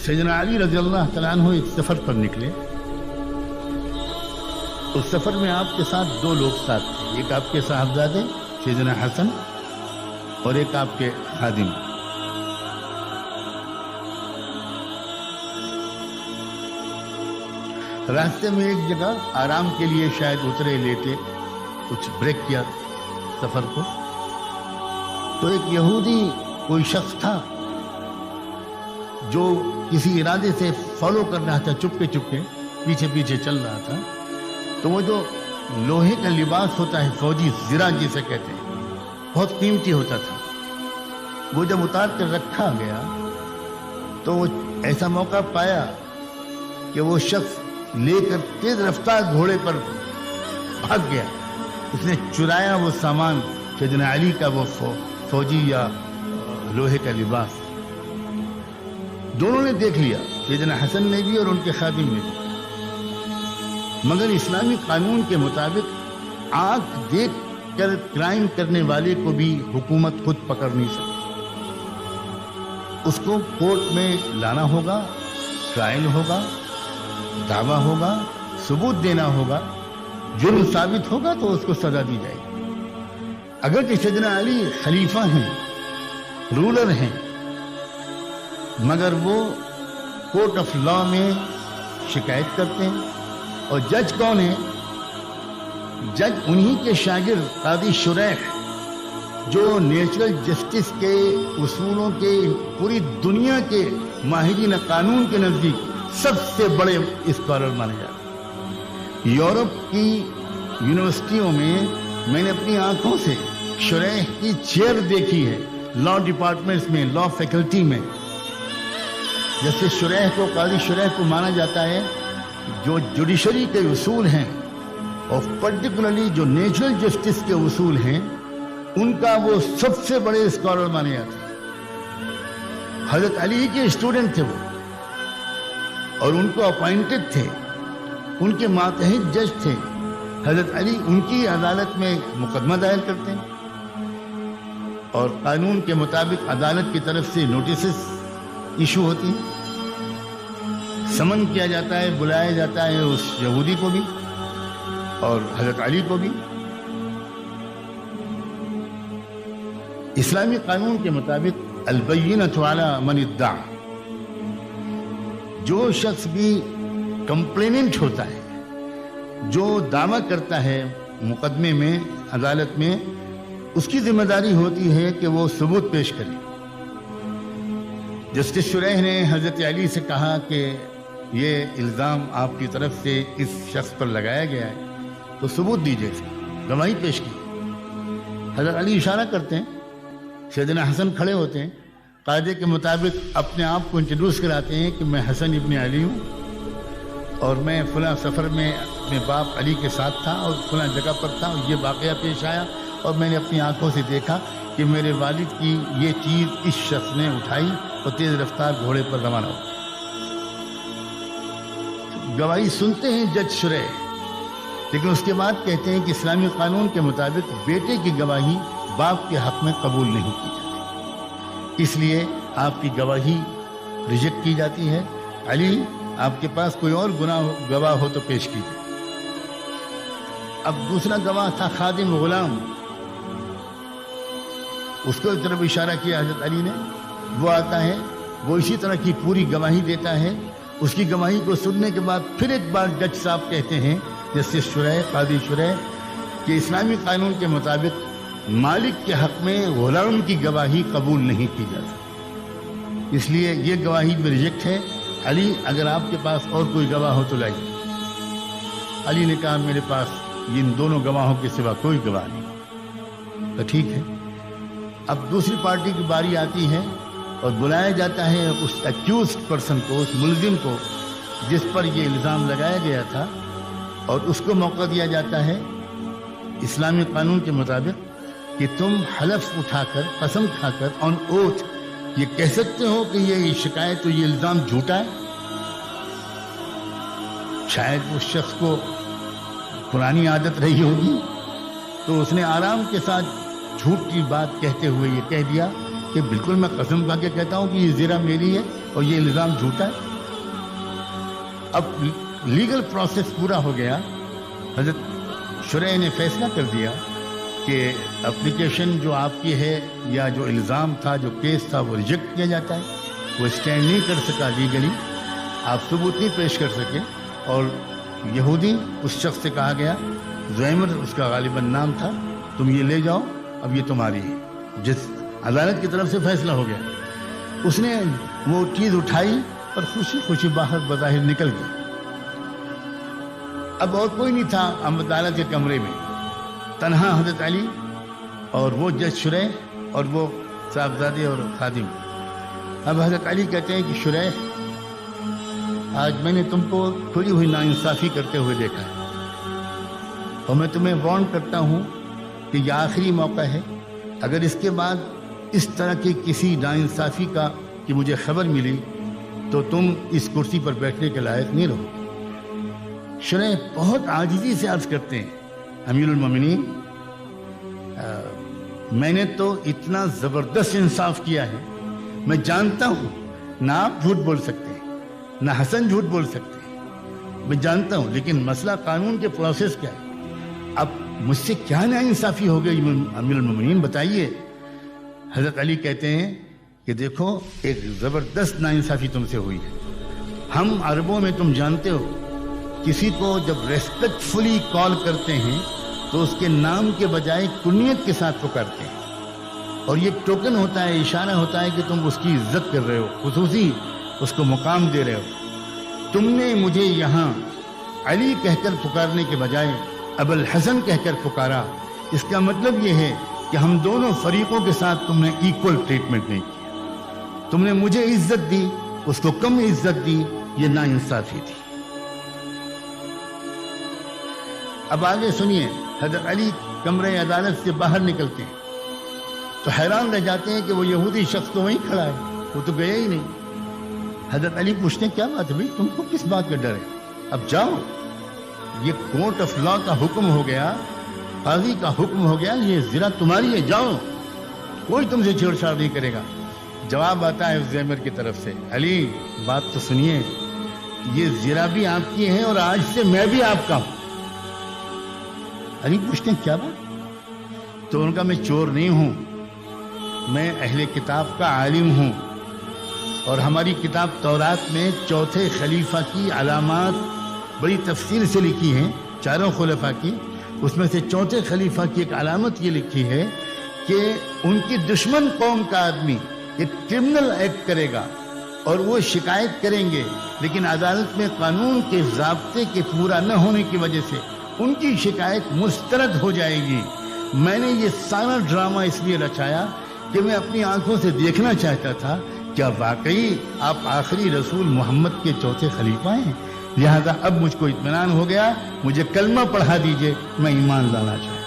سیدنا علی رضی اللہ تعالیٰ عنہ ایک سفر پر نکلے. اس سفر میں آپ کے ساتھ دو لوگ ساتھ تھے. ایک آپ کے صاحبزادے سیدنا حسن اور ایک آپ کے خادم. راستے میں ایک جگہ آرام کے لیے شاید اترے, لیٹے, کچھ بریک کیا سفر کو. تو ایک یہودی کوئی شخص تھا جو کسی ارادے سے فالو کر رہا تھا, چپکے چپکے پیچھے پیچھے چل رہا تھا. تو وہ جو لوہے کا لباس ہوتا ہے فوجی, زرہ جسے کہتے ہیں, بہت قیمتی ہوتا تھا. وہ جب اتار کر رکھا گیا تو وہ ایسا موقع پایا کہ وہ شخص لے کر تیز رفتار گھوڑے پر بھاگ گیا. اس نے چرایا وہ سامان, سیدنا علی کا وہ فوجی یا لوہے کا لباس. دونوں نے دیکھ لیا, سیدنا حسن نے بھی اور ان کے خادم نے بھی. مگر اسلامی قانون کے مطابق آنکھ دیکھ کر کرائم کرنے والے کو بھی حکومت خود پکڑ نہیں سکتی. اس کو کورٹ میں لانا ہوگا, ٹرائل ہوگا, دعویٰ ہوگا, ثبوت دینا ہوگا. جرم ثابت ہوگا تو اس کو سزا دی جائے گی. اگرچہ سیدنا علی خلیفہ ہیں, رولر ہیں, مگر وہ کورٹ آف لا میں شکایت کرتے ہیں. اور جج کون ہے؟ جج انہی کے شاگرد قاضی شریح, جو نیچرل جسٹس کے اصولوں کے پوری دنیا کے ماہرین قانون کے نزدیک سب سے بڑے اسکالر مانے جاتے ہیں. یورپ کی یونیورسٹیوں میں نے اپنی آنکھوں سے شریح کی چیئر دیکھی ہے, لا ڈپارٹمنٹس میں, لا فیکلٹی میں. جیسے شریح کو, قاضی شریح کو مانا جاتا ہے جو جوڈیشری کے اصول ہیں اور پرٹیکولرلی جو نیچرل جسٹس کے اصول ہیں, ان کا وہ سب سے بڑے اسکالر مانے جاتے ہیں. حضرت علی کے اسٹوڈنٹ تھے وہ, اور ان کو اپوائنٹڈ تھے, ان کے ماتحت جج تھے. حضرت علی ان کی عدالت میں مقدمہ دائر کرتے ہیں اور قانون کے مطابق عدالت کی طرف سے نوٹسز ایشو ہوتی ہیں. سمن کیا جاتا ہے, بلایا جاتا ہے اس یہودی کو بھی اور حضرت علی کو بھی. اسلامی قانون کے مطابق البینۃ علی من ادعا, جو شخص بھی کمپلیننٹ ہوتا ہے, جو دعویٰ کرتا ہے مقدمے میں, عدالت میں, اس کی ذمہ داری ہوتی ہے کہ وہ ثبوت پیش کرے. جسٹس شریح نے حضرت علی سے کہا کہ یہ الزام آپ کی طرف سے اس شخص پر لگایا گیا ہے, تو ثبوت دیجیے, گواہی پیش کی. حضرت علی اشارہ کرتے ہیں, سیدنا حسن کھڑے ہوتے ہیں, قاعدے کے مطابق اپنے آپ کو انٹروڈیوس کراتے ہیں کہ میں حسن ابن علی ہوں اور میں فلاں سفر میں اپنے باپ علی کے ساتھ تھا اور فلاں جگہ پر تھا, اور یہ واقعہ پیش آیا اور میں نے اپنی آنکھوں سے دیکھا کہ میرے والد کی یہ چیز اس شخص نے اٹھائی اور تیز رفتار گھوڑے پر روانہ ہو. گواہی سنتے ہیں جج شریح, لیکن اس کے بعد کہتے ہیں کہ اسلامی قانون کے مطابق بیٹے کی گواہی باپ کے حق میں قبول نہیں کی جاتی, اس لیے آپ کی گواہی ریجیکٹ کی جاتی ہے. علی, آپ کے پاس کوئی اور گواہ ہو تو پیش کیجیے. اب دوسرا گواہ تھا خادم, غلام. اس کو طرف اشارہ کیا حضرت علی نے. وہ آتا ہے, وہ اسی طرح کی پوری گواہی دیتا ہے. اس کی گواہی کو سننے کے بعد پھر ایک بار جج صاحب کہتے ہیں, جیسے شریح, قاضی شریح, کہ اسلامی قانون کے مطابق مالک کے حق میں غلام کی گواہی قبول نہیں کی جاتی, اس لیے یہ گواہی بھی ریجیکٹ ہے. علی, اگر آپ کے پاس اور کوئی گواہ ہو تو لائیے. علی نے کہا میرے پاس ان دونوں گواہوں کے سوا کوئی گواہ نہیں. تو ٹھیک ہے. اب دوسری پارٹی کی باری آتی ہے اور بلایا جاتا ہے اس ایکیوزڈ پرسن کو, اس ملزم کو جس پر یہ الزام لگایا گیا تھا, اور اس کو موقع دیا جاتا ہے اسلامی قانون کے مطابق کہ تم حلف اٹھا کر, قسم کھا کر, آن اوتھ یہ کہہ سکتے ہو کہ یہ شکایت, یہ الزام جھوٹا ہے. شاید اس شخص کو پرانی عادت رہی ہوگی تو اس نے آرام کے ساتھ جھوٹ کی بات کہتے ہوئے یہ کہہ دیا کہ بالکل میں قسم کھا کے کہتا ہوں کہ یہ زرہ میری ہے, اور یہ الزام جھوٹا ہے. اب لیگل پروسیس پورا ہو گیا. حضرت شریح نے فیصلہ کر دیا کہ اپلیکیشن جو آپ کی ہے یا جو الزام تھا، جو کیس تھا، وہ ریجیکٹ کیا جاتا ہے. وہ اسٹینڈ نہیں کر سکا لیگلی، آپ ثبوت نہیں پیش کر سکے. اور یہودی اس شخص سے کہا گیا، زیمر اس کا غالباً نام تھا، تم یہ لے جاؤ، اب یہ تمہاری ہے. جس عدالت کی طرف سے فیصلہ ہو گیا، اس نے وہ چیز اٹھائی اور خوشی خوشی باہر بظاہر نکل گئی. اب اور کوئی نہیں تھا عدالت کے کمرے میں، تنہا حضرت علی اور وہ جج شریح اور وہ صاحبزادے اور خادم. اب حضرت علی کہتے ہیں کہ شریح، آج میں نے تم کو کھلی ہوئی ناانصافی کرتے ہوئے دیکھا ہے، اور میں تمہیں وارن کرتا ہوں کہ یہ آخری موقع ہے. اگر اس کے بعد اس طرح کی کسی ناانصافی کا کہ مجھے خبر ملی تو تم اس کرسی پر بیٹھنے کے لائق نہیں رہو. شریح بہت عاجزی سے عرض کرتے ہیں، امیر المومنین، میں نے تو اتنا زبردست انصاف کیا ہے، میں جانتا ہوں نہ آپ جھوٹ بول سکتے ہیں، نہ حسن جھوٹ بول سکتے ہیں، میں جانتا ہوں، لیکن مسئلہ قانون کے پروسیس کیا ہے. اب مجھ سے کیا ناانصافی ہو گئی امیر المومنین، بتائیے. حضرت علی کہتے ہیں کہ دیکھو، ایک زبردست ناانصافی تم سے ہوئی ہے. ہم عربوں میں تم جانتے ہو، کسی کو جب ریسپیکٹ فلی کال کرتے ہیں تو اس کے نام کے بجائے کنیت کے ساتھ پکارتے ہیں، اور یہ ٹوکن ہوتا ہے، اشارہ ہوتا ہے کہ تم اس کی عزت کر رہے ہو، خصوصی اس کو مقام دے رہے ہو. تم نے مجھے یہاں علی کہہ کر پکارنے کے بجائے ابو الحسن کہہ کر پکارا. اس کا مطلب یہ ہے کہ ہم دونوں فریقوں کے ساتھ تم نے ایکول ٹریٹمنٹ نہیں کیا. تم نے مجھے عزت دی، اس کو کم عزت دی، یہ ناانصافی تھی. اب آگے سنیے. حضرت علی کمرے عدالت سے باہر نکلتے ہیں تو حیران رہ جاتے ہیں کہ وہ یہودی شخص تو وہیں کھڑا ہے، وہ تو گیا ہی نہیں. حضرت علی پوچھتے ہیں، کیا بات ہے بھائی، تم کو کس بات کا ڈر ہے؟ اب جاؤ، یہ کورٹ آف لا کا حکم ہو گیا، قاضی کا حکم ہو گیا، یہ زرا تمہاری ہے، جاؤ، کوئی تم سے چھیڑ چھاڑ نہیں کرے گا. جواب آتا ہے زیمر کی طرف سے، علی بات تو سنیے، یہ زرا بھی آپ کی ہے اور آج سے میں بھی آپ کا ہوں. علی پوچھتے ہیں، کیا بات؟ تو ان کا، میں چور نہیں ہوں، میں اہل کتاب کا عالم ہوں، اور ہماری کتاب تورات میں چوتھے خلیفہ کی علامات بڑی تفصیل سے لکھی ہیں، چاروں خلفاء کی. اس میں سے چوتھے خلیفہ کی ایک علامت یہ لکھی ہے کہ ان کی دشمن قوم کا آدمی ایک کرمنل ایکٹ کرے گا اور وہ شکایت کریں گے، لیکن عدالت میں قانون کے ضابطے کے پورا نہ ہونے کی وجہ سے ان کی شکایت مسترد ہو جائے گی. میں نے یہ سارا ڈرامہ اس لیے رچایا کہ میں اپنی آنکھوں سے دیکھنا چاہتا تھا کیا واقعی آپ آخری رسول محمد کے چوتھے خلیفہ ہیں. لہذا اب مجھ کو اطمینان ہو گیا، مجھے کلمہ پڑھا دیجئے، میں ایمان لانا چاہتا ہوں.